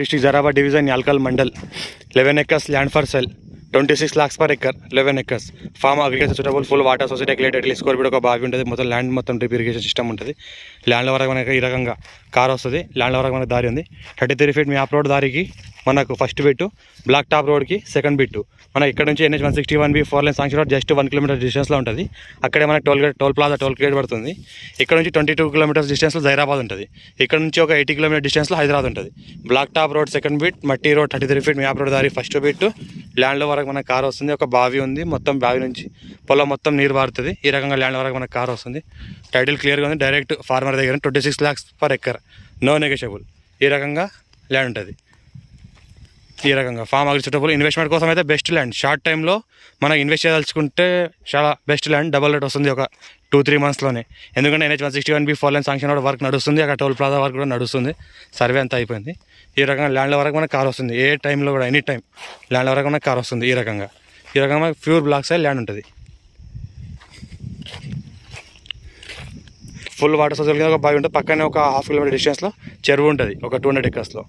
District Zaheerabad division Yalkal mandal 11 acres land for sale 26 lakhs per acre 11 acres farm agriculture suitable full water society clear score కూడా ఒక బావి ఉంటుంది. మొత్తం land మొత్తం drip irrigation system ఉంటుంది. ల్యాండ్ల వరకు మనకి ఈ రకంగా కార్ వస్తుంది. ల్యాండ్ల వరకు మనకు దారి ఉంది. 33 feet మ్యాప్ రోడ్ దారికి మనకు ఫస్ట్ బిట్టు, బ్లాక్ టాప్ రోడ్కి సెకండ్ బిట్టు. మనకి ఇక్కడ నుంచి NH 161B 4 lane sanction road just 1 kilometer డిస్టెన్స్లో ఉంటుంది. అక్కడే మనకి టోల్ ప్లాజా టోల్ గేట్ పడుతుంది. ఇక్కడ నుంచి 22 kilometers డిస్టెన్స్లో జైరాబాద్ ఉంటుంది. ఇక్కడ నుంచి ఒక 80 kilometer డిస్టెన్స్లో హైదరాబాద్ ఉంటుంది. Black top road second bit, మట్టి రోడ్ 33 feet మ్యాప్ రోడ్ దారి ఫస్ట్ బిట్టు. ల్యాండ్ల వరకు మనకు కార్ వస్తుంది. ఒక బావి ఉంది. మొత్తం బావి నుంచి పొలం మొత్తం నీరు పారుతుంది. ఈ రకంగా ల్యాండ్ వరకు మనకు కార్ వస్తుంది. టైటిల్ క్లియర్గా ఉంది. డైరెక్ట్ ఫార్మర్ దగ్గర 26 lakhs per acre no negotiable. ఈ రకంగా ల్యాండ్ ఉంటుంది. ఈ రకంగా ఫామ్ అగ్రికల్చర్ ఇన్వెస్ట్మెంట్ కోసం అయితే బెస్ట్ ల్యాండ్. షార్ట్ టైంలో మనం ఇన్వెస్ట్ చేయదలుచుకుంటే చాలా బెస్ట్ ల్యాండ్. డబల్ రేట్ వస్తుంది ఒక 2-3 monthsలోనే. ఎందుకంటే NH 161B 4 lane sanction road work నడుస్తుంది. అక్కడ టోల్ ప్లాజా వర్క్ కూడా నడుస్తుంది. సర్వే అంతా అయిపోయింది. ఈ రకంగా ల్యాండ్ల వరకు మనకు కార్ వస్తుంది. ఏ టైంలో కూడా ఎనీ టైం ల్యాండ్ల వరకు మనకు కార్ వస్తుంది. ఈ రకంగా ప్యూర్ బ్లాక్ సైడ్ ల్యాండ్ ఉంటుంది. ఫుల్ వాటర్ సోర్స్ ఒక బావి ఉంటుంది. పక్కనే ఒక 1/2 kilometer డిస్టెన్స్లో చెరువు ఉంటుంది. ఒక 200 acresలో.